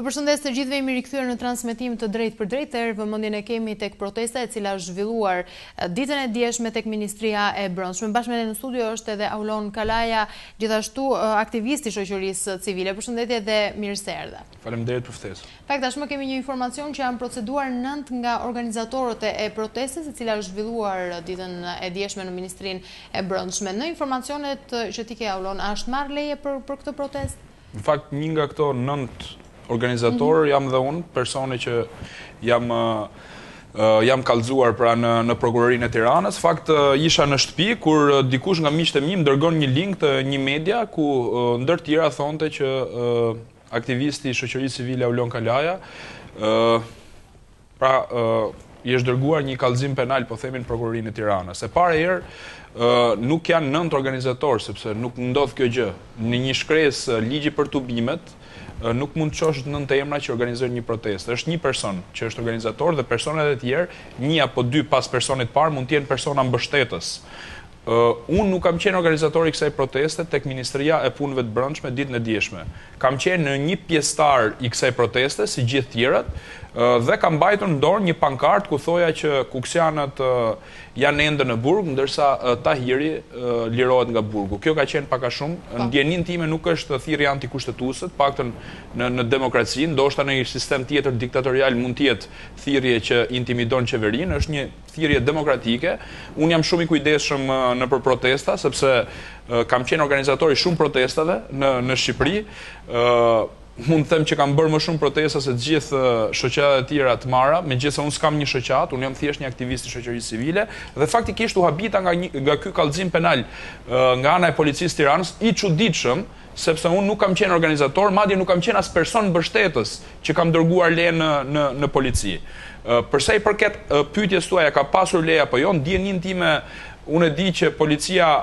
Ju përshëndes të gjithëve, jemi rikthyer në transmetim të drejtë për drejtë. Vëmendjen e kemi tek protesta e cila është zhvilluar ditën e djeshme tek Ministria e Brendshme. Bashkë me ne në studio është edhe Aulon Kalaja, gjithashtu aktivisti i shoqërisë civile. Përshëndetje dhe mirë se erdha. Faleminderit për ftesën. Fakt tashmë kemi një informacion që janë proceduar 9 nga organizatorët e protestës, e cila është zhvilluar ditën e djeshme në Ministrinë e Brendshme. Në informacionet që ti ke, Aulon, a është marrë leje për këtë protestë? Në fakt, një nga këto 9 organizatorë jam dhe unë, personi që jam kallëzuar pra në prokurorinë e Tiranës. Fakt, isha në shtëpi kur dikush nga miqtë e mi më dërgon një link të një media ku ndër tjera thonte që aktivisti i shoqërisë civile Aulon Kalaja i është dërguar një kallëzim penal, po themin, prokurorinë e Tiranës. E para herë nuk janë 9 organizatorë, sepse nuk ndodh kjo gjë. Në një shkresë ligji për tubimet nuk mund të qosh 9 emra që organizojnë një protestë. Është një person që është organizator dhe personat e tjerë, një apo dy pas personit parë, mund të jenë persona mbështetës. Unë nuk kam qenë organizator i kësaj proteste tek Ministria e Punëve të Brendshme ditën e djeshme. Kam qenë në një pjesëtar i kësaj proteste, si gjithë tjerat, dhe kam mbajtur në dorë një pankart ku thoja që kuksianët janë ende në burg, ndërsa Tahiri lirohet nga burgu. Kjo ka qenë pak a shumë. Ndjenin time nuk është thirrje antikushtetuese, paktën në demokraci, ndoshta në një sistem tjetër diktatorial mund të jetë thirrje që intimidon qeverinë, është një thirrje demokratike. Unë jam shumë i kujdesshëm nëpër protesta, sepse kam qenë organizator i shumë protestave në Shqipëri. Mund të them që kam bërë më shumë protesta se të gjithë shoqatat e tjera të mara, megjithëse unë s'kam një shoqat, unë jam thjesht një aktivist i shoqërisë civile dhe faktikisht u habita nga ky kallëzim penal nga ana e policisë Tiranës, i çuditshëm, sepse unë nuk kam qenë organizator, madje nuk kam qenë as person mbështetës që kam dërguar leje në polici. Përsa i përket pyetjes tuaja, ka pasur leje apo jo, ndjenin time, unë e di që policia,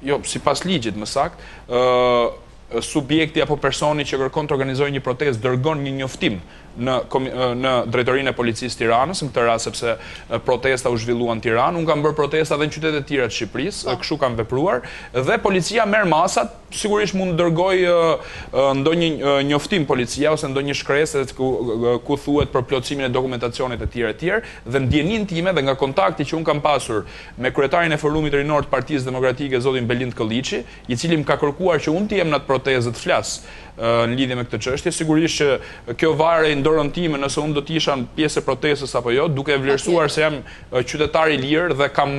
jo, sipas ligjit më saktë, subjekti apo personi që kërkon të organizojë një protestë dërgon një njoftim në drejtorinë e policisë Tiranës, në këtë rast sepse protesta u zhvillua në Tiranë. Unë kam bërë protesta edhe në qytete të tjera të Shqipërisë, kështu kam vepruar, dhe policia merr masat, sigurisht mund të dërgojë ndonjë njoftim policia ose ndonjë shkresë ku thuhet për plotësimin e dokumentacionit e tjerë, dhe ndjenin time dhe nga kontakti që unë kam pasur me kryetarin e forumit rinor të Partisë Demokratike, zotin Belind Kolliçi, i cili më ka kërkuar që unë të jem në atë protestë të flas në lidhje me këtë çështje. Sigurisht që kjo varet në dorën time nëse unë do të isha pjesë e protestës apo jo, duke vlerësuar se jam qytetar i lirë dhe kam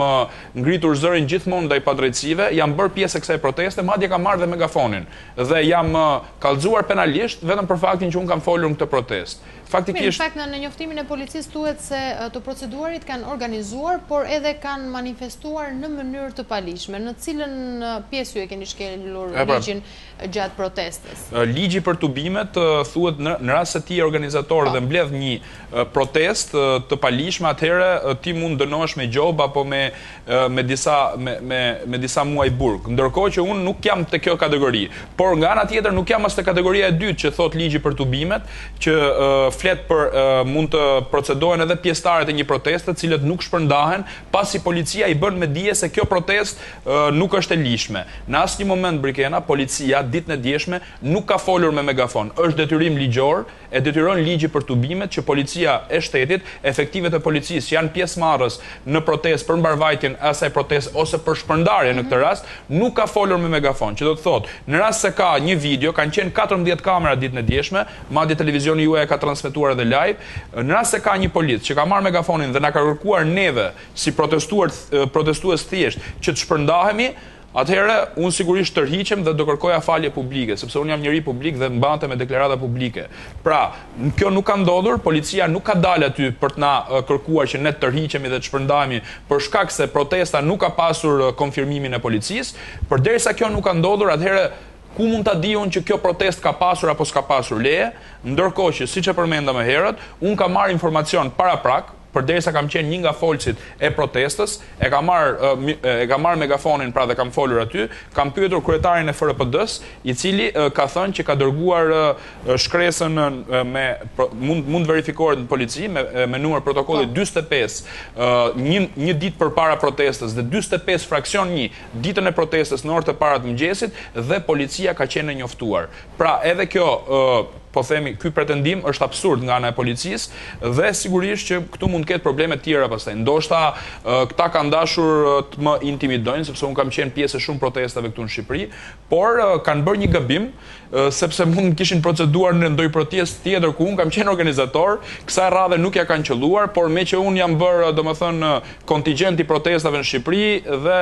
ngritur zërin gjithmonë ndaj padrejtësive, jam bërë pjesë e kësaj proteste, madje kam marrë dhe megafonin dhe jam kallëzuar penalisht vetëm për faktin që unë kam folur në këtë protestë. Faktikisht, në fakt në njoftimin e policisë thuhet se të proceduarit kanë organizuar, por edhe kanë manifestuar në mënyrë të palishme. Në cilën pjesë ju e keni shkelur ligjin gjatë protestës? Ligji për tubimet thuhet në rast se ti je organizator dhe mbledh një protestë të palishme, atëherë ti mund dënohesh me gjob apo me disa muaj burg. Ndërkohë që unë nuk jam te kjo kategori, por nga ana tjetër nuk jam as te kategoria e dytë që thot ligji për tubimet, që flet për mund të procedohen edhe pjesëtarët e një proteste, të cilët nuk shpërndahen pasi policia i bën me dije se kjo protestë nuk është e lishme. Në asnjë moment, Brikena, policia ditën e djeshme nuk ka folur me megafon. Është detyrim ligjor, e detyron ligji për tubimet që policia e shtetit, efektivet e policisë që janë pjesëmarrës në protestë për mbarvajtjen e asaj proteste ose për shpërndarje në këtë rast, nuk ka folur me megafon. Që do të thotë, në rast se ka një video, kanë qenë 14 kamera ditën e djeshme, madje televizioni juaj ka transmetuar edhe live, në rast se ka një policë që ka marrë megafonin dhe na ka kërkuar neve si protestues thjesht që të shpërndahemi, atëherë unë sigurisht tërhiqem dhe do kërkoja falje publike, sepse unë jam njeri publik dhe mbante me deklarata publike. Pra, kjo nuk ka ndodhur, policia nuk ka dalë aty për të na kërkuar që ne të tërhiqemi dhe të shpërndahemi për shkak se protesta nuk ka pasur konfirmimin e policisë. Përderisa kjo nuk ka ndodhur, atëherë ku mund ta di unë që kjo protestë ka pasur apo s'ka pasur leje, ndërkohë që siç e përmenda më herët, unë kam marrë informacion paraprak, përderisa kam qenë një nga folësit e protestës, e kam marrë megafonin pra dhe kam folur aty, kam pyetur kryetarin e FRPD-s, i cili ka thënë që ka dërguar shkresën mund verifikohet në polici me numër protokolli 45 një ditë përpara protestës dhe 45 fraksion 1 ditën e protestës në orët e para të mëngjesit dhe policia ka qenë e njoftuar. Pra edhe kjo po themi, ky pretendim është absurd nga ana e policisë dhe sigurisht që këtu mund të ketë probleme tjera pastaj. Ndoshta këta kanë dashur të më intimidojnë sepse un kam qenë pjesë e shumë protestave këtu në Shqipëri, por kanë bërë një gabim sepse mund kishin proceduar në ndonjë protestë tjetër ku un kam qenë organizator, kësaj radhe nuk ja kanë qelluar, por me që un jam bërë domethënë kontingjent i protestave në Shqipëri dhe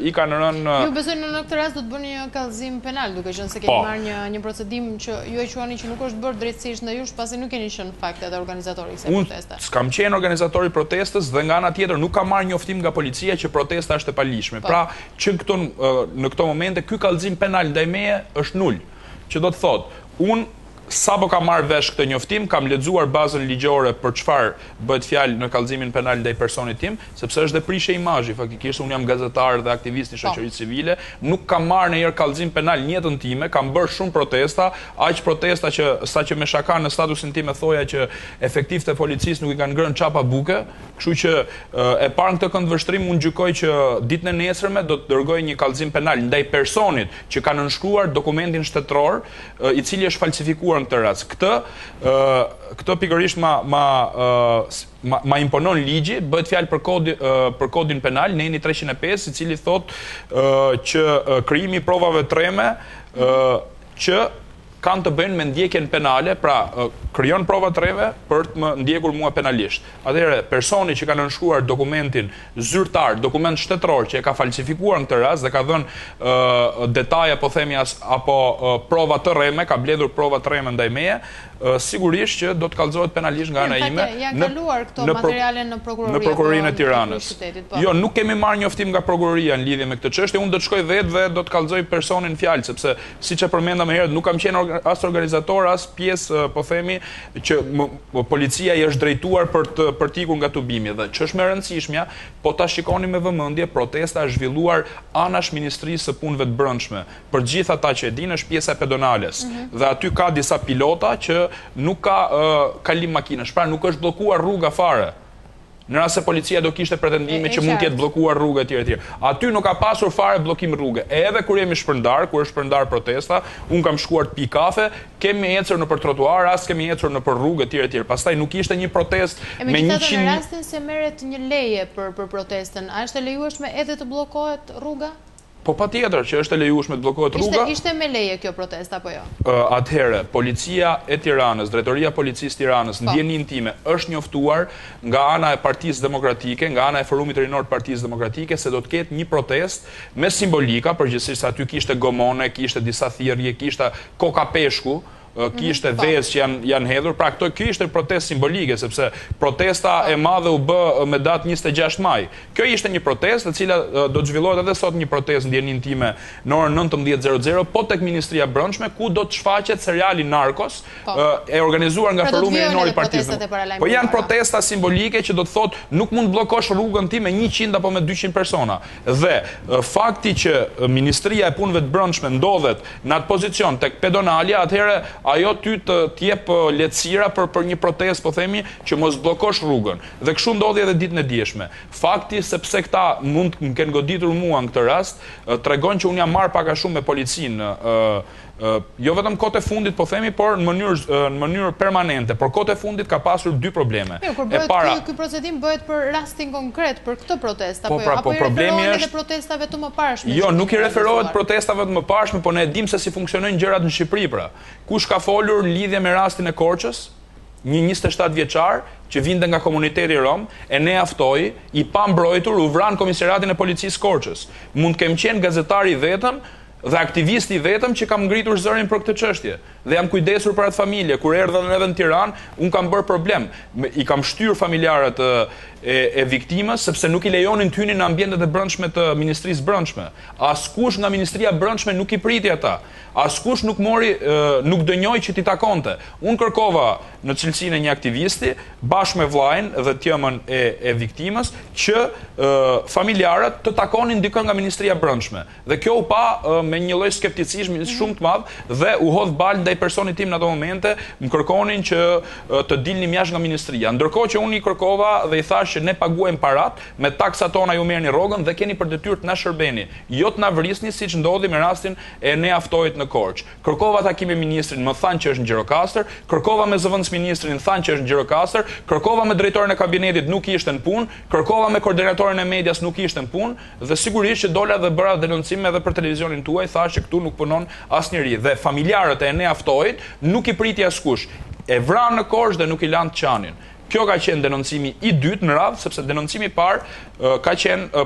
i kanë rënë. Ju besoj në këtë rast do të bëni një kallëzim penal, duke qenë se keni marrë një procedim që ju e quani që nuk është bërë drejtësisht ndaj jush, pasi nuk keni qenë fakte dhe organizatori i kësaj proteste. Unë s'kam qenë organizatori i protestës dhe nga ana tjetër nuk kam marrë njoftim nga policia që protesta është e palishme. Pra, që në këto momente ky kallëzim penal ndaj meje është nul. Që do të thotë, unë sapo kam marrë vesh këtë njoftim, kam lexuar bazën ligjore për çfarë bëhet fjalë në kallëzimin penal ndaj personit tim, sepse është dhe prishje imazhi, faktikisht unë jam gazetar dhe aktivist i shoqërisë civile, nuk kam marrë ndonjëherë kallëzim penal në jetën time, kam bërë shumë protesta, aq protesta që saqë me shaka në statusin tim e thoja që efektivët e policisë nuk i kanë ngrënë çapa buke, kështu që e parë këtë këndvështrim unë gjykoj që ditën e nesërme do të dërgoj një kallëzim penal ndaj personit që ka nënshkruar dokumentin shtetëror, i cili është falsifikuar në këtë rast. Këtë pikërisht ma imponon ligji, bëhet fjalë për kodin penal, neni 305, i cili thotë që krijimi i provave treme që kanë të bëjnë me ndjekjen penale, pra krijon prova treve për të më ndjekur mua penalisht. Atëherë, personi që ka nënshkruar dokumentin zyrtar, dokument shtetëror që e ka falsifikuar në këtë rast dhe ka dhënë detaje, po themi apo prova të rreme, ka mbledhur prova të rreme ndaj meje, sigurisht që do të kallëzohet penalisht nga ana ime në prokurorinë e Tiranës. Jo, nuk kemi marrë njoftim nga prokuroria në lidhje me këtë çështje, unë do të shkoj vetë dhe do të kallëzoj personin fjalë, sepse siç e përmenda më herët, nuk kam qenë as organizator, as pjesë, po themi, që policia i është drejtuar për të ikur nga tubimi. Dhe që është më e rëndësishmja, po ta shikoni me vëmendje, protesta është zhvilluar anash Ministrisë së Punëve të Brendshme. Për gjithë ata që e dinë, është pjesa e pedonales. Dhe aty ka disa pilota që nuk ka kalim makinash, pra nuk është bllokuar rruga fare. Në rast se policia do kishte pretendime që mund të jetë bllokuar rrugë etj. Aty nuk ka pasur fare bllokim rrugë. Edhe kur jemi shpërndar, kur është shpërndar protesta, un kam shkuar të pi kafe, kemi ecur nëpër trotuar, as kemi ecur nëpër rrugë etj. Pastaj nuk ishte një protestë me 100. Në rastin se merret një leje për protestën, a është e lejueshme edhe të bllokohet rruga? Po patjetër që është e lejueshme të bllokohet rruga. Ishte me leje kjo protestë apo jo? Atëherë, policia e Tiranës, Drejtoria e Policisë Tiranës, ndjenin time është njoftuar nga ana e Partisë Demokratike, nga ana e Forumit Rinor të Partisë Demokratike se do të ketë një protestë me simbolika, përgjithsisht aty kishte gomone, kishte disa thirrje, kishte koka peshku, kishte vezë që janë hedhur, pra kjo ishte protestë simbolike, sepse protesta e madhe u bë me datë 26 maj. Kjo ishte një protestë, e cila do të zhvillohet edhe sot një protestë në ndjenin time në orën 19:00, po tek Ministria e Brendshme, ku do të shfaqet seriali Narkos, e organizuar nga Forumi Rinor i Partisë. Po janë protesta simbolike që do të thotë nuk mund bllokosh rrugën tim me 100 apo me 200 persona. Dhe fakti që Ministria e Punëve të Brendshme ndodhet në atë pozicion tek pedonalja, atëherë ajo ty të jep lehtësira për një protestë, po themi, që mos bllokosh rrugën. Dhe kështu ndodhi edhe ditën e dieshme. Fakti sepse këta mund të kenë goditur mua në këtë rast, tregon që unë jam marrë pak a shumë me policinë, jo vetëm kohët e fundit, po themi, por në mënyrë permanente. Por kohët e fundit ka pasur dy probleme. Kur bëhet ky procedim bëhet për rastin konkret, për këtë protestë apo i referohet edhe protestave të mëparshme? Jo, nuk i referohet protestave të mëparshme, por ne e dimë se si funksionojnë gjërat në Shqipëri, pra. Kush ka folur në lidhje me rastin e Korçës, një 27 vjeçar që vinte nga komuniteti rom, e ne aftoi, i pa mbrojtur, u vran komisariatin e policisë Korçës. Mund të kem qenë gazetari i vetëm dhe aktivisti i vetëm që kam ngritur zërin për këtë çështje. Dhe jam kujdesur për atë familje. Kur erdhën edhe në Tiranë, un kam bërë problem. I kam shtyr familjarët e viktimës sepse nuk i lejonin të hynin në ambientet e brendshme të Ministrisë Brendshme. Askush nga Ministria e Brendshme nuk i priti ata. Askush nuk nuk dënjoi që t'i takonte. Un kërkova në cilësinë e një aktivisti, bashkë me vllajën dhe tjemën e viktimës, që familjarët të takonin dikën nga Ministria e Brendshme. Dhe kjo u pa me një lloj skepticizmi shumë të madh dhe u hodh balë ndaj personit tim në ato momente, më kërkonin që të dilnim jashtë nga ministria. Ndërkohë që unë i kërkova dhe i thash që ne paguajmë parat, me taksat tona ju merrni rrogën dhe keni për detyrë të na shërbeni. Jo të na vrisni siç ndodhi me rastin e ne aftojit në Korçë. Kërkova takim me ministrin, më thanë që është në Gjirokastër, kërkova me zëvendësministrin, thanë që është në Gjirokastër, kërkova me drejtorin e kabinetit, nuk ishte në punë, kërkova me koordinatorin e medias, nuk ishte në punë, dhe sigurisht që dola dhe bëra denoncim edhe për televizionin tuaj, thash që këtu nuk punon asnjëri dhe familjarët e ne aftojit nuk i priti askush. E vranë në Korçë dhe nuk i lanë të qanin. Kjo ka qenë denoncimi i dytë në radhë, sepse denoncimi i parë ka qenë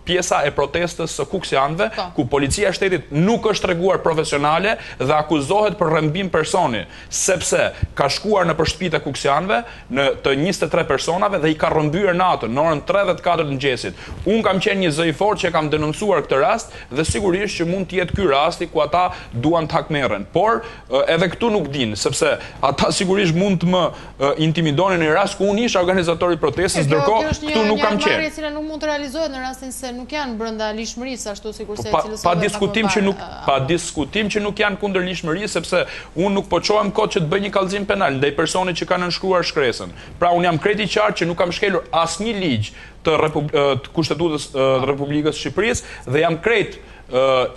pjesa e protestës së kuksianëve, ku policia e shtetit nuk është treguar profesionale dhe akuzohet për rrëmbim personi, sepse ka shkuar në shtëpitë e kuksianëve, në të 23 personave dhe i ka rrëmbyer natën në orën 3:04 të mëngjesit. Unë kam qenë një zë i fortë që kam denoncuar këtë rast dhe sigurisht që mund të jetë ky rasti ku ata duan të hakmerren. Por edhe këtu nuk din, sepse ata sigurisht mund të më intimidonin në rast ku unë isha organizatori protestës, ndërkohë këtu nuk kam qenë. Kjo është një nuk mund të realizohet në rastin se nuk janë brenda lishmërisë, ashtu sikurse pa diskutim që nuk janë kundër lishmërisë, sepse unë nuk po çohem kot që të bëj një kallëzim penal ndaj personit që ka nënshkruar shkresën. Pra unë jam krejt i qartë që nuk kam shkelur asnjë ligj të Kushtetutës Republikës së Shqipërisë dhe jam krejt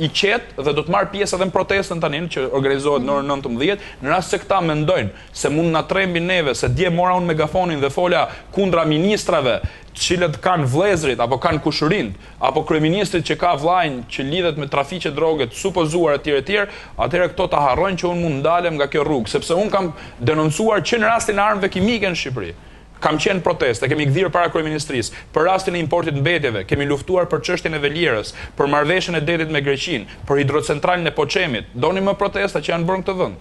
i qetë dhe do të marr pjesë edhe në protestën tani që organizohet në orën 19, në rast se këta mendojnë se mund na trembin neve, se dje mora unë megafonin dhe fola kundra ministrave, cilët kanë vëllezrit apo kanë kushërind, apo kryeministrit që ka vllajën që lidhet me trafiqe droge të supozuar etj, atëherë këto ta harrojnë që unë mund ndalem nga kjo rrugë, sepse unë kam denoncuar që në rastin e armëve kimike në Shqipëri kam qenë proteste, kemi gdhirë para kryeministrisë, për rastin e importit mbetjeve, kemi luftuar për çështjen e velierës, për marrëveshjen e detit me Greqinë, për hidrocentralin e Poçemit. Doni më protesta që janë bërë në këtë vend.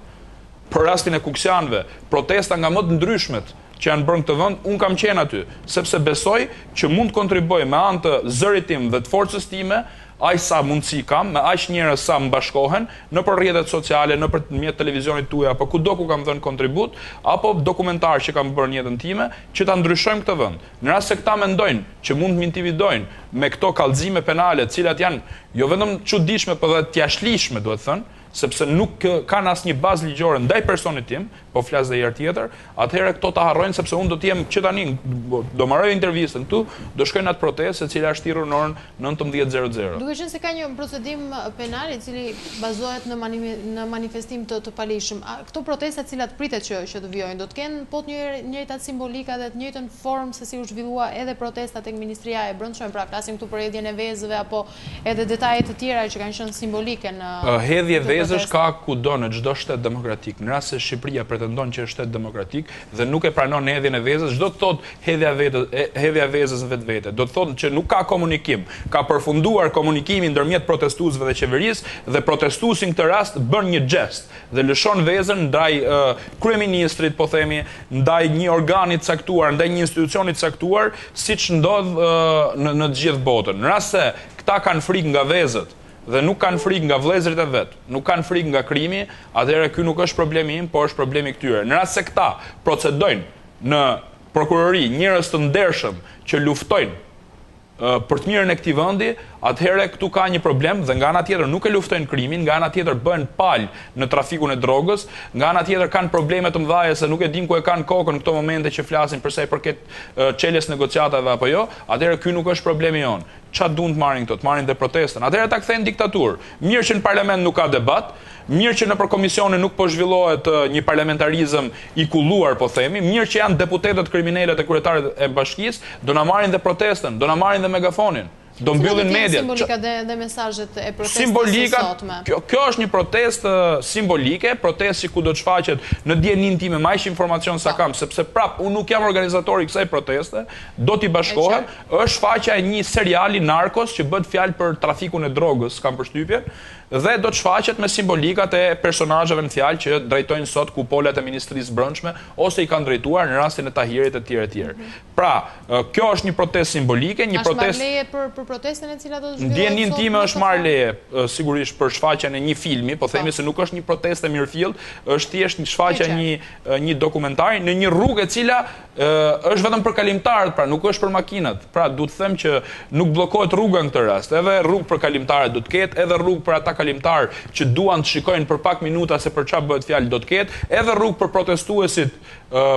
Për rastin e kuksianëve, protesta nga më të ndryshmet që janë bërë në këtë vend, unë kam qenë aty, sepse besoj që mund të kontribuoj me anë të zërit tim dhe të forcës time, aq sa mundësi kam, me aq njerëz sa më bashkohen, në për rrjetet sociale, në për mjet televizionit tuaj, apo kudo ku kam dhënë kontribut, apo dokumentar që kam bërë në jetën time, që ta ndryshojmë këtë vend. Në rast se këta mendojnë që mund të më intimidojnë me këto kallëzime penale, të cilat janë jo vetëm çuditshme, por edhe të jashtëligjshme, duhet të thënë, sepse nuk kanë asnjë bazë ligjore ndaj personit tim, po flas dhe herë tjetër, atëherë këto ta harrojnë sepse unë do të jem që tani do marroj intervistën këtu, do shkoj në atë protestë e cila është thirrur në orën 19:00. Duke qenë se ka një procedim penal i cili bazohet në manifestim të palishëm, këto protesta të cilat pritet që të vijojnë, do të kenë po të njëjtat simbolika dhe të njëjtën formë se si u zhvillua edhe protesta tek Ministria e Brendshme, pra flasim këtu për hedhjen e vezëve apo edhe detaje të tjera që kanë qenë simbolike në hedhje vezësh ka kudo në çdo shtet demokratik. Në rast se Shqipëria pretendon që është shtet demokratik dhe nuk e pranon hedhjen e vezës, çdo të thotë hedhja e vezës vetvete. Do të thotë që nuk ka komunikim. Ka përfunduar komunikimin ndërmjet protestuesve dhe qeverisë dhe protestuesi në këtë rast bën një gest dhe lëshon vezën ndaj kryeministrit, po themi, ndaj një organi të caktuar, ndaj një institucioni të caktuar, siç ndodh në të gjithë botën. Në rast se këta kanë frikë nga vezët dhe nuk kanë frikë nga vëllezërit e vet, nuk kanë frikë nga krimi, atëherë ky nuk është problemi im, por është problemi i këtyre. Në rast se këta procedojnë në prokurori njerëz të ndershëm që luftojnë për të mirën e këtij vendi, atëherë këtu ka një problem dhe nga ana tjetër nuk e luftojnë krimin, nga ana tjetër bëhen palë në trafikun e drogës, nga ana tjetër kanë probleme të mëdha se nuk e din ku e kanë kokën në këto momente që flasin për sa i përket çeljes negociatave apo jo, atëherë ky nuk është problemi jon. Çfarë duan të marrin këto? Të marrin dhe protestën. Atëherë ta kthejnë diktaturë. Mirë që në parlament nuk ka debat, mirë që nëpër komisione nuk po zhvillohet një parlamentarizëm i kulluar, po themi, mirë që janë deputetët kriminalët e kryetarit e bashkisë, do na marrin dhe protestën, do na marrin dhe megafonin. Do mbyllin mediat. Simbolika dhe mesazhet e protestës së sotme. Kjo është një protestë simbolike, protestë ku do të shfaqet në dijenin time më aq informacion sa kam, sepse prap unë nuk jam organizatori i kësaj proteste, do t'i bashkohem, është shfaqja e një seriali Narkos që bëhet fjalë për trafikun e drogës, kam përshtypjen, dhe do të shfaqet me simbolikat e personazheve në fjalë që drejtojnë sot kupolat e Ministrisë Brendshme ose i kanë drejtuar në rastin e Tahirit etj. Pra, kjo është një protestë simbolike, një protestë për protestën e cila do të zhvillohet. Ndjenin time është marrë leje sigurisht për shfaqjen e një filmi, po themi se nuk është një protestë mirëfillt, është thjesht një shfaqja një dokumentari në një rrugë e cila është vetëm për kalimtarët, pra nuk është për makinat. Pra duhet të them që nuk bllokohet rruga në këtë rast. Edhe rrugë për kalimtarët do të ketë, edhe rrugë për ata kalimtar që duan të shikojnë për pak minuta se për çfarë bëhet fjalë do të ketë, edhe rrugë për protestuesit,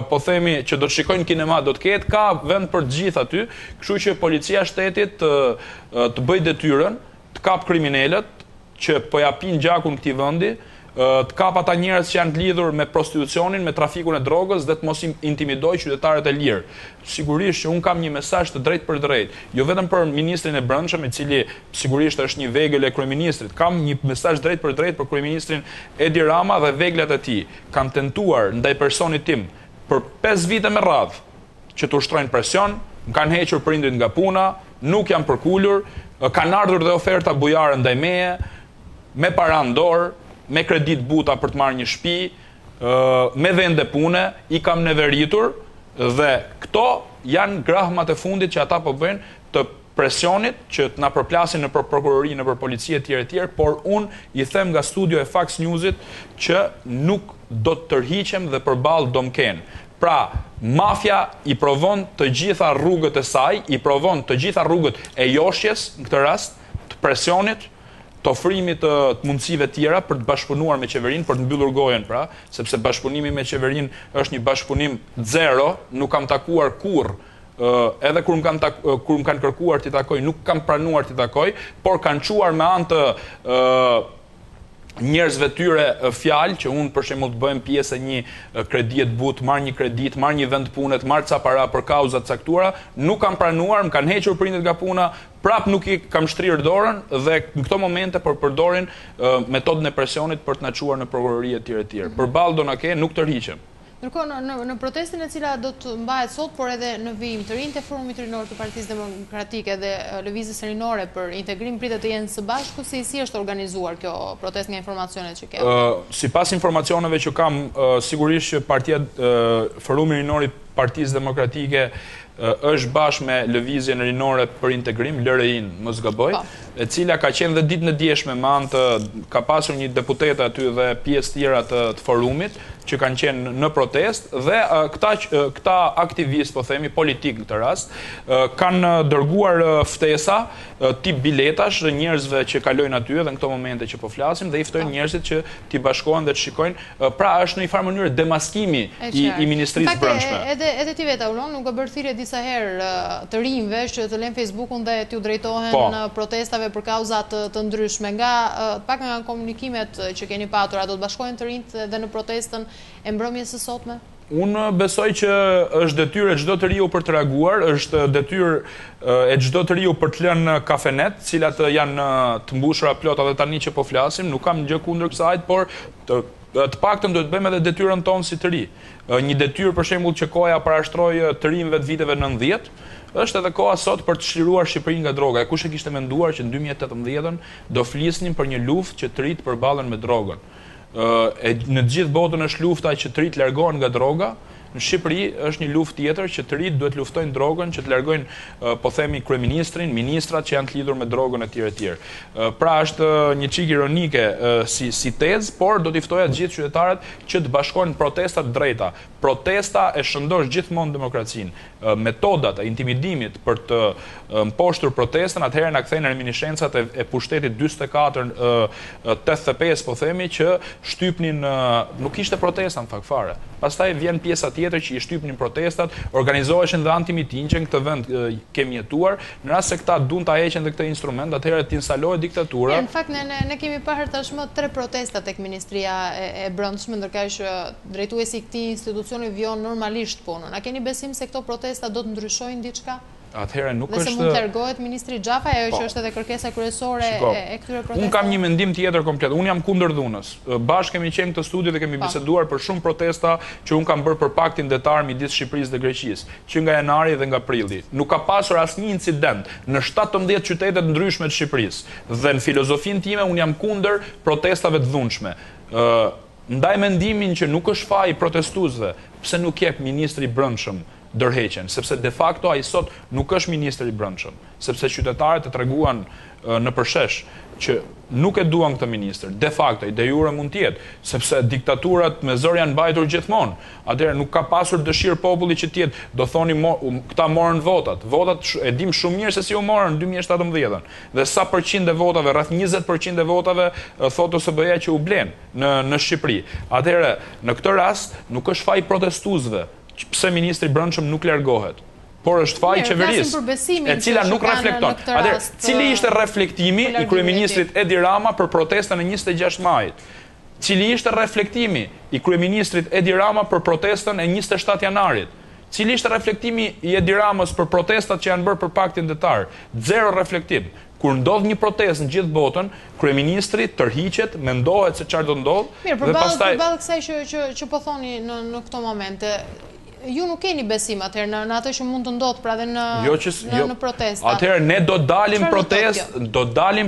po themi që do të shikojnë kinema do të ketë, ka vend për të gjithë aty, kështu që policia e shtetit të bëjë detyrën, të kap kriminalët që po japin gjakun këtij vendi, të kap ata njerëz që janë të lidhur me prostitucionin, me trafikun e drogës dhe të mos intimidoj qytetarët e lirë. Sigurisht që unë kam një mesazh të drejtë për drejtë, jo vetëm për ministrin e Brendshëm, i cili sigurisht është një vegël e kryeministrit. Kam një mesazh drejtë për drejtë për kryeministrin Edi Rama dhe veglat e tij. Kam tentuar ndaj personit tim për 5 vite me radhë që të ushtrojnë presion, më kanë hequr prindrit nga puna, nuk janë përkulur, kanë ardhur dhe oferta bujare ndaj meje, me para në dorë, me kredit buta për të marrë një shtëpi, me vende pune, i kam neveritur dhe këto janë grahmat e fundit që ata po bëjnë të presionit që të na përplasin në prokurori, në për polici e tjerë, por unë i them nga studio e Fox Newsit që nuk do të tërhiqem dhe përballë do m'ken. Pra, mafia i provon të gjitha rrugët e saj, i provon të gjitha rrugët e joshjes, në këtë rast, të presionit, të ofrimit të mundësive tjera për të bashkëpunuar me qeverinë, për të mbyllur gojen, pra, sepse bashkëpunimi me qeverinë është një bashkëpunim zero, nuk kam takuar kurrë, edhe kur më kanë kërkuar t'i takoj, nuk kam pranuar t'i takoj, por kanë quar me anë të njerëzve tyre fjalë që unë për shembull të bëjmë pjesë e një kredie të butë, marr një kredit, marr një vend pune, marr ca para për kauza të caktuara, nuk kam pranuar, më kanë hequr prindit nga puna, prap nuk i kam shtrirë dorën dhe në këto momente përdorin metodën e presionit për të na çuar në prokurori e tjerë. Përballë do na ke, nuk tërhiqem. Ndërkohë, në protestën e cila do të mbahet sot, por edhe në vijim të rinj të Forumit Rinor të Partisë Demokratike dhe Lëvizjes Rinore për integrim pritet të jenë së bashku, si është organizuar kjo protestë nga informacionet që ke? Sipas informacioneve që kam, sigurisht që Forumi Rinor i Partisë Demokratike është bashkë me Lëvizjen Rinore për Integrim, LRI-n, mos gaboj, e cila ka qenë dhe ditën e djeshme me anë ka pasur një deputet aty dhe pjesë tjera të forumit që kanë qenë në protest dhe këta aktivist, po themi, politik në të rast, kanë dërguar ftesa, tip biletash njerëzve që kalojnë aty dhe në këto momente që po flasim dhe i ftojnë njerëzit që t'i bashkohen dhe të shikojnë. Pra është në një farë mënyrë demaskimi i Ministrisë Brendshme. Edhe ti vetë, Aulon, nuk e bërë thirrje disa herë të rinjve që të lënë Facebookun dhe t'u drejtohen protestave për kauzat të ndryshme. Pak nga komunikimet që keni patur, a do të bashkohen të rinjt dhe në protestën e mbrëmjes së sotme? Unë besoj që është detyrë e çdo të riu për të reaguar, është detyrë e çdo të riu për të lënë kafenet, cilat janë të mbushura plot edhe tani që po flasim, nuk kam gjë kundër kësaj, por të paktën do të bëjmë edhe detyrën tonë si të ri. Një detyrë për shembull që koha parashtroi të rinjve të viteve 90, është edhe koha sot për të çliruar Shqipërinë nga droga. Kush e kishte menduar që në 2018 do flisnim për një luftë që të rit përballen me drogën. Në gjithë botën është lufta që të rit largohen nga droga, në Shqipëri është një luftë tjetër që të rit duhet luftojnë drogën, që të largojnë, po themi, kryeministrin, ministrat që janë të lidhur me drogën e tjerë. Pra është një çik ironike si tezë, por do t'i ftoja të gjithë qytetarët që të bashkohen protesta të drejta. Protesta e shëndosh gjithmonë demokracinë. Metodat e intimidimit për të mposhtur protestën, atëherë na kthejnë në reminiscencat e pushtetit 44-85, po themi, që shtypnin, nuk ishte protesta në fakt fare. Pastaj vjen pjesa tjetër që i shtypnin protestat, organizoheshin dhe antimitingje, në këtë vend kemi jetuar, në rast se këta duan ta heqin dhe këtë instrument, atëherë të instalohet diktatura. Në fakt ne kemi parë tashmë 3 protesta tek Ministria e Brendshme, ndërkaq që drejtuesi i këtij institucioni vjon normalisht punën. A keni besim se këto protesta do të ndryshojnë diçka? Atëherë nuk është... Dhe se mund të largohet Ministri Xhafa, ajo që është edhe kërkesa kryesore e këtyre protestave? Unë kam një mendim tjetër komplet. Unë jam kundër dhunës. Bashkë kemi qenë këtë studio dhe kemi biseduar për shumë protesta që unë kam bërë për paktin detar midis Shqipërisë dhe Greqisë, që nga janari dhe nga prilli. Nuk ka pasur asnjë incident në 17 qytete të ndryshme të Shqipërisë. Dhe në filozofinë time unë jam kundër protestave të dhunshme. Ndaj mendimin që nuk është faji protestuesve, pse nuk jep ministri i Brendshëm dërheqen, sepse de facto ai sot nuk është ministri i brendshëm, sepse qytetarët e treguan në përshesh që nuk e duan këtë ministër, de facto, i de jure mund tjetë, sepse diktaturat me zër janë mbajtur gjithmonë. Atëherë nuk ka pasur dëshirë populli që tjetë, do thoni këta morën votat. Votat e dim shumë mirë se si u morën në 2017. Dhe sa përqind e votave, rreth 20% e votave thotë OSBE që u blenë në Shqipëri. Atëherë, në këtë rast, nuk është faj protestuesve, pse ministri i brendshëm nuk largohet. Por është faj qeverisë, e cila nuk reflekton. Atëherë, cili ishte reflektimi i kryeministrit Edi Rama për protestën e 26 majit? Cili ishte reflektimi i kryeministrit Edi Rama për protestën e 27 janarit? Cili ishte reflektimi i Edi Ramës për protestat që janë bërë për paktin detar? Zero reflektim. Kur ndodh një protestë në gjithë botën, kryeministri tërhiqet, mendohet se çfarë do ndodh. Mirë, përballë kësaj që po thoni në këto momente, ju nuk keni besim atëherë në atë që mund të ndodhë pra dhe në protesta. Atëherë ne do dalim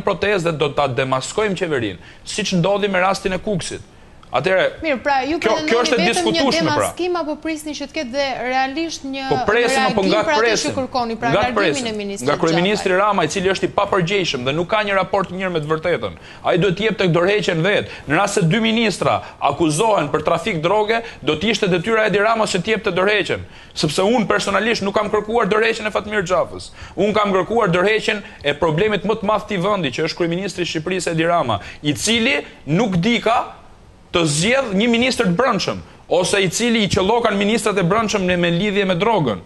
protestë dhe do ta demaskojmë qeverinë, siç ndodhi me rastin e Kuksit. Atëherë, kjo është e diskutueshme pra. Një demaskim apo prisni që të ketë dhe realisht një reagim për atë që kërkoni, pra largimin e ministrit. Nga kryeministri Rama, i cili është i papërgjegjshëm dhe nuk ka një raport mirë me të vërtetën. Ai duhet të jep tek dorëheqjen vet. Në rast se dy ministra akuzohen për trafik droge, do të ishte detyra e Edi Ramës që të jepte dorëheqjen, sepse unë personalisht nuk kam kërkuar dorëheqjen e Fatmir Xhafës. Unë kam kërkuar dorëheqjen e problemit më të madh të vendi, që është kryeministri i Shqipërisë Edi Rama, i cili nuk dika të zgjedh një ministër të brendshëm, ose i cili i qellokan ministrat e brendshëm me lidhje me drogën.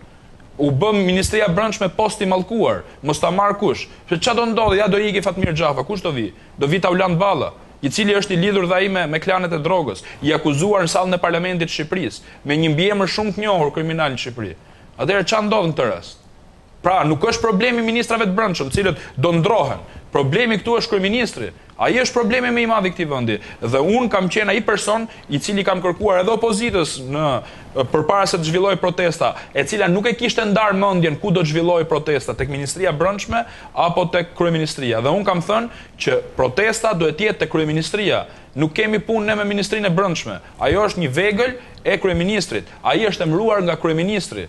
U bëm ministria e brendshme post i mallkuar, mos ta marr kush. Se çfarë do ndodhi? Ja do ikë Fatmir Xhafa, kush do vi? Do vi Aulon Balla, i cili është i lidhur dhe ai me klanet e drogës, i akuzuar në sallën e parlamentit të Shqipërisë, me një mbiemër shumë të njohur kriminal në Shqipëri. Atëherë çfarë ndodh në këtë rast? Pra, nuk është problemi ministrave të brendshëm, të cilët do ndrohen. Problemi këtu është kryeministri. Ai është problemi më i madh i këtij vendi. Dhe unë kam qenë ai person i cili kam kërkuar edhe opozitës përpara se të zhvillojë protesta, e cila nuk e kishte ndarë mendjen ku do të zhvillojë protesta, tek Ministria e Brendshme apo tek Kryeministria. Dhe unë kam thënë që protesta duhet të jetë tek Kryeministria. Nuk kemi punë ne me Ministrinë e Brendshme. Ajo është një vegël e kryeministrit. Ai është emëruar nga kryeministri.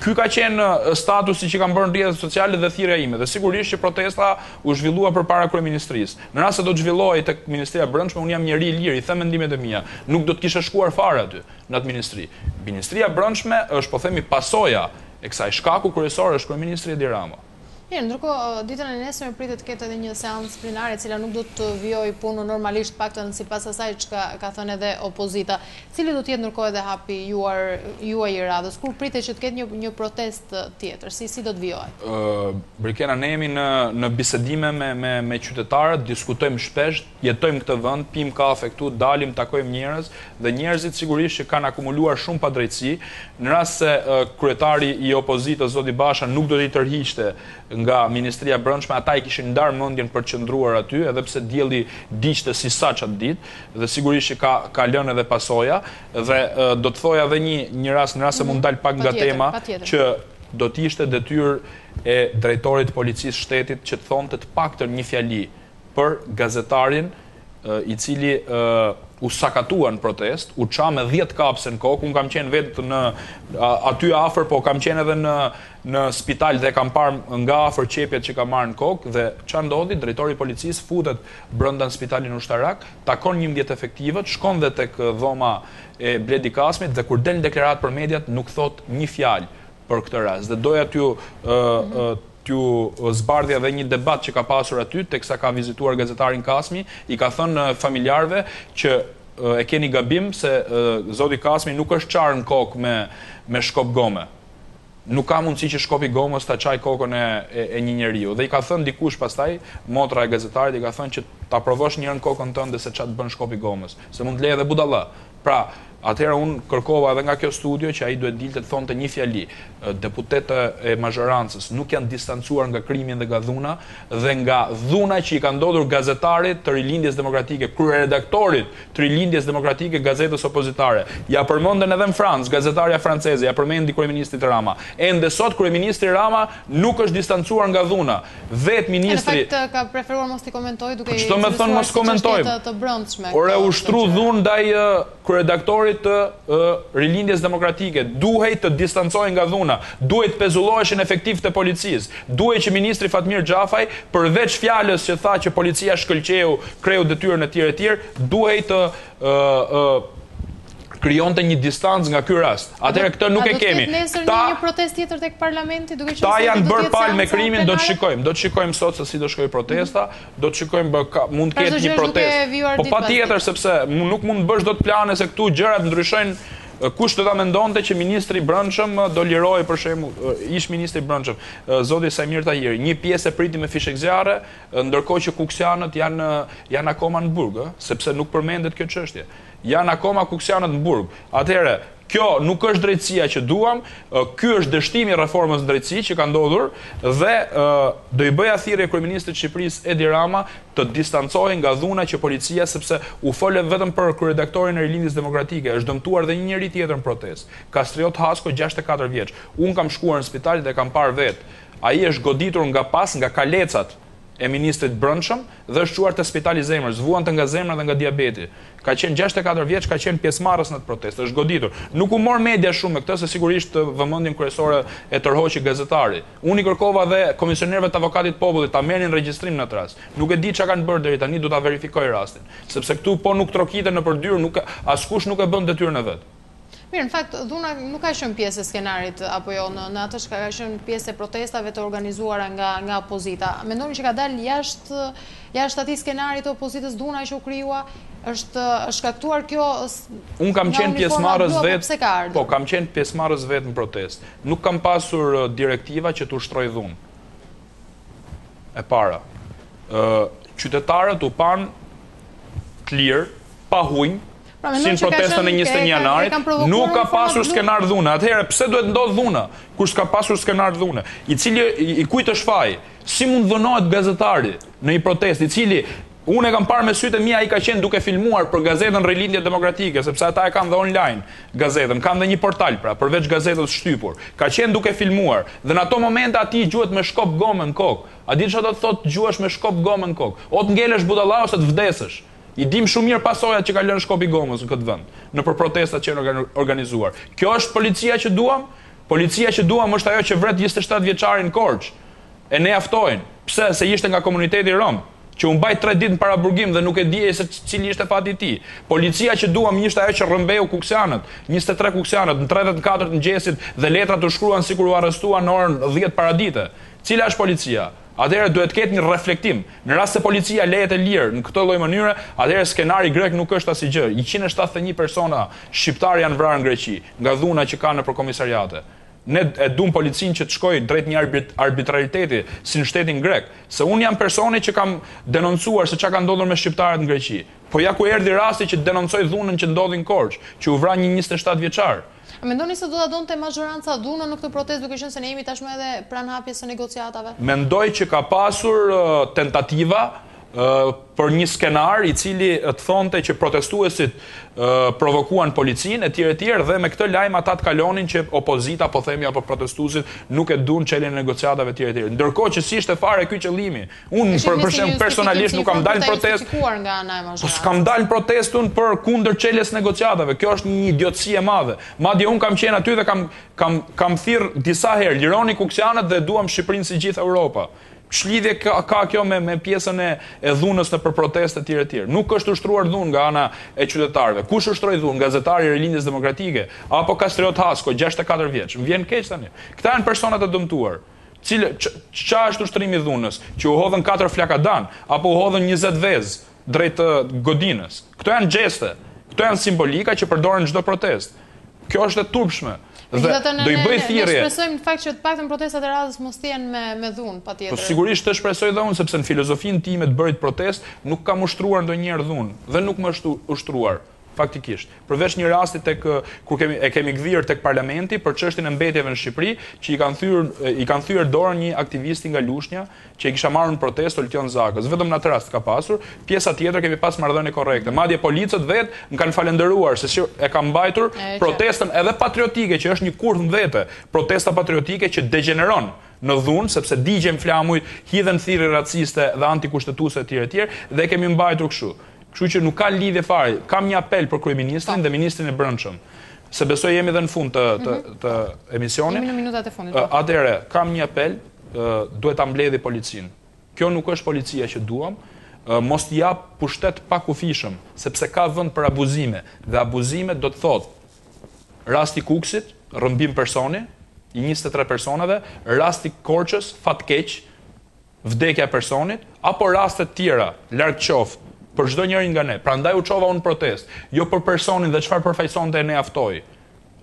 Ky ka qenë statusi që kanë bërë në rrjetet sociale dhe thirrja ime, dhe sigurisht që protesta u zhvillua përpara kryeministrisë. Në rast se do të zhvillohej tek Ministria e Brendshme, unë jam njeri i lirë, i them mendimet e mia. Nuk do të kisha shkuar fare aty në atë ministri. Ministria e Brendshme është, po themi, pasoja e kësaj. Shkaku kryesor është kryeministri Edi Rama. Mirë, ndërkohë ditën e nesërme pritet të ketë edhe një seancë plenare e cila nuk do të vijojë punën normalisht, paktën sipas asaj çka ka thënë edhe opozita. Cili do të jetë ndërkohë edhe hapi juaj i radhës? Kur pritet që të ketë një protestë tjetër? Si do të vijojë? Brikena, ne jemi në bisedime me qytetarët, diskutojmë shpesh, jetojmë këtë vend, pim kafe këtu, dalim, takojmë njerëz, dhe njerëzit sigurisht që kanë akumuluar shumë padrejtësi. Në rast se kryetari i opozitës Zoti Basha nuk do t'i tërhiqte nga Ministria e Brendshme, ata i kishin ndarë mendjen për të qëndruar aty, edhe pse dielli diqte si saç atë ditë, dhe sigurisht që ka lënë edhe pasoja, dhe do të thoja edhe një rast, në rast se mund dal pak nga tema, që do të ishte detyrë e drejtorit të policisë shtetit që të thonte të paktën një fjali për gazetarin i cili u sakatua në protest, u qa me 10 kapse në kokë. Unë kam qenë vetë aty afër, po kam qenë edhe në spital dhe kam parë nga afër qepjet që ka marrë në kokë, dhe qa ndodhi, drejtori i policisë futet brenda në spitalin ushtarak, takon 11 efektivët, shkon dhe tek dhoma e Bledi Kasmit, dhe kur del në deklarat për mediat nuk thot një fjalë për këtë rast. Dhe doja t'ju zbardhja dhe një debat që ka pasur aty, teksa ka vizituar gazetarin Kasmi, i ka thënë familjarëve që e keni gabim se Zoti Kasmi nuk është qarë në kokë me shkop gome. Nuk ka mundësi që shkopi gomës ta çaj kokën e një njeriu. Dhe i ka thënë dikush pastaj, motra e gazetarit i ka thënë që ta provosh njërin kokën tënde se çfarë bën shkopi gomës, se mund të lejë edhe budalla. Pra, atëherë unë kërkova edhe nga kjo studio që ai duhet dilte të thonte një fjali. Deputetët e mazhorancës nuk janë distancuar nga krimin dhe nga dhuna, dhe nga dhuna që i ka ndodhur gazetarit të Rilindjes Demokratike, kryeredaktorit të Rilindjes Demokratike, gazetës opozitare. Ja përmendën edhe në Francë, gazetarja franceze, ja përmendi kryeministrit Rama. Ende sot kryeministri Rama nuk është distancuar nga dhuna. Vetë ministri në fakt ka preferuar mos t'i komentojë duke i thënë mos komentojmë. Ore ushtru dhunë ndaj kryeredaktorit duhet të rilindjes demokratike, duhet të distancohen nga dhuna, duhet pezulloheshin efektiv të policisë, duhet që ministri Fatmir Xhafaj, përveç fjalës që tha që policia shkëlqeu, kreu detyrën e tjerë, duhet të krijonte një distancë nga ky rast. Atëherë këtë nuk e kemi. Një protestë tjetër tek parlamenti, duke qenë se ta janë bërë palë me krimin, do të shikojmë sot se si do shkojë protesta, do të shikojmë mund të ketë një protestë. Po patjetër, sepse nuk mund të bësh dot plane se këtu gjërat ndryshojnë. Kush do ta mendonte që ministri i Brendshëm do lirojë për shembull, ish ministri i Brendshëm, zoti Sajmir Tahiri, një pjesë e priti me fishek zjarre, ndërkohë që kuksianët janë akoma në burg, sepse nuk përmendet kjo çështje. Janë akoma kuksianët në burg. Atëherë, kjo nuk është drejtësia që duam, ky është dështimi i reformës në drejtësi që ka ndodhur dhe do i bëja thirrje kryeministrit të Shqipërisë Edi Rama të distancohej nga dhuna që policia, sepse u fole vetëm për kryeredaktorin e Rilindjes Demokratike, është dëmtuar dhe një njeri tjetër në protestë. Kastriot Hasko, 64 vjeç. Unë kam shkuar në spital dhe kam parë vet. Ai është goditur nga kalecat e ministrit Brendshëm dhe është çuar te spitali Zemrës, zvuante nga zemra dhe nga diabeti. Ka qenë 64 vjeç, ka qenë pjesëmarrës në atë protestë, është goditur. Nuk u mor media shumë me këtë, se sigurisht vëmendjen kryesore e tërhoqi gazetari. Unë i kërkova dhe komisionerëve të avokatit popullit ta merrnin regjistrim në atë rast. Nuk e di çka kanë bërë deri tani, do ta verifikoj rastin, sepse këtu po nuk trokiten në përdyrë, askush nuk e bën detyrën e vet. Mirë, në fakt, dhuna nuk ka qenë pjesë e skenarit, apo jo, në atë ka qenë pjesë e protestave të organizuara nga opozita. Mendoni që ka dalë jashtë atij skenarit të opozitës dhuna që u krijua, është shkaktuar kjo? Unë kam qenë pjesëmarrës vetë, po, kam qenë pjesëmarrës vetë në protestë. Nuk kam pasur direktiva që të ushtroj dhunë. E para, qytetarët u pan të lirë, pa hujnë, si në protestën e 21 janarit, nuk ka pasur skenar dhune. Atëherë, pse duhet ndodhë dhuna, kur s'ka pasur skenar dhune? I kujt është faji? Si mund dhënohet gazetari në një protestë, i cili unë e kam parë me sytë e mia, ai ka qenë duke filmuar për gazetën Rilindje Demokratike, sepse ata e kanë dhe online gazetën, kanë dhe një portal pra, përveç gazetës shtypur. Ka qenë duke filmuar dhe në ato momente ati gjuhet me shkop gomë në kokë. A di çfarë do të thotë gjuhesh me shkop gomë në kokë? O të ngelesh budalla ose të vdesësh. I dim shumë mirë pasojat që ka lënë shkopi gomës në këtë vend, në për protestat që janë organizuar. Kjo është policia që duam? Policia që duam është ajo që vret 27 vjeçarin Korç. E ne aftojnë. Pse? Se ishte nga komuniteti rom, që u mbaj 3 ditë në paraburgim dhe nuk e dije se cili ishte fati i tij. Policia që duam ishte ajo që rrëmbeu kuksianët, 23 kuksianët në 34 të mëngjesit dhe letrat u shkruan sikur u arrestuan në orën 10 paradite. Cila është policia? Atëherë duhet të ketë një reflektim. Në rast se policia lehet e lirë në këtë lloj mënyre, atëherë skenari grek nuk është asgjë. 171 persona shqiptar janë vrarë në Greqi nga dhuna që kanë nëpër komisariate. Ne e duam policinë që të shkojë drejt një arbitrariteti si në shtetin grek, se unë jam personi që kam denoncuar se çka ka ndodhur me shqiptarët në Greqi. Po ja ku erdhi rasti që denoncoj dhunën që ndodhi në Korç, që u vra një 27 vjeçar. Mendoni se do ta donte mazhoranca dhunën në këtë protestë, duke qenë se ne jemi tashmë edhe pranë hapjes së negociatave? Mendoj që ka pasur tentativa për një skenar i cili të thonte që protestuesit provokuan policinë etj dhe me këtë lajm ata të kalonin që opozita, po themi, apo protestuesit nuk e duan çeljen e negociatave etj. Ndërkohë që si ishte fare ky qëllimi. Unë për shemb personalisht nuk kam dalë në protestë. Po s'kam dalë në protestun për kundër çeljes negociatave. Kjo është një idiotësi e madhe. Madje unë kam qenë aty dhe kam thirr disa herë, lironi kuksianët dhe duam Shqipërinë si gjithë Europa. Ç'lidhje ka kjo me pjesën e dhunës në për protestë etj. Nuk është ushtruar dhunë nga ana e qytetarëve. Kush ushtroi dhunë? Gazetari i Rilindjes Demokratike apo Kastriot Hasko, 64 vjeç. Më vjen keq tani. Këta janë persona të dëmtuar. Ç'a është ushtrimi i dhunës? Që u hodhën 4 flakadan apo u hodhën 20 vezë drejt godinës. Këto janë gjeste. Këto janë simbolika që përdoren çdo protestë. Kjo është e turpshme. Dhe do i bëj thirrje. Ne shpresojmë në fakt që të paktën protestat e radhës mos të jenë me dhunë, patjetër. Po sigurisht të shpresoj dhe unë, sepse në filozofinë time të bërit protestë nuk kam ushtruar ndonjëherë dhunë dhe nuk më është ushtruar faktikisht. Përveç një rasti kur kemi gdhirë tek parlamenti për çështjen e mbetjeve në Shqipëri, që i kanë thyer dorën një aktivisti nga Lushnja, që i kisha marrë në protestë Oltion Zakës. Vetëm në atë rast ka pasur, pjesa tjetër kemi pas marrëdhënie korrekte. Madje policët vetë më kanë falendëruar se si e kanë mbajtur protestën edhe patriotike, që është një kurth në vete, protesta patriotike që degeneron në dhunë, sepse digjen flamuj, hidhen thirrje raciste dhe antikushtetuese etj dhe kemi mbajtur kështu. Kështu që nuk ka lidhje fare. Kam një apel për kryeministrin dhe ministrin e Brendshëm. Se besoj jemi dhe në fund të emisionit. Jemi në minutat e fundit. Atëherë, kam një apel, duhet ta mbledhë policinë. Kjo nuk është policia që duam. Mos t'i jap pushtet pa kufishëm, sepse ka vend për abuzime. Dhe abuzimet do të thotë rasti Kuksit, rrëmbim personi, i 23 personave, rasti Korçës, fatkeq, vdekja e personit, apo raste tjera, larg qoftë, për çdo njëri nga ne. Prandaj u çova unë protest, jo për personin dhe çfarë përfaqësonte ne aftoi,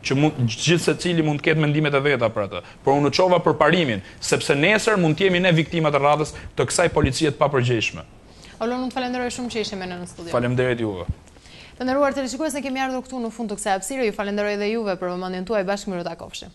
që gjithë secili mund të ketë mendimet e veta për atë, por unë u çova për parimin, sepse nesër mund të jemi ne viktimat e radhës të kësaj policie të papërgjegjshme. Aulon, unë të falenderoj shumë që ishe me në studio. Faleminderit juve. Të nderuar televizionistë, ne kemi ardhur këtu në fund të kësaj hapësire. Ju falenderoj edhe juve për vëmendjen tuaj. Bashkë miru takofshim.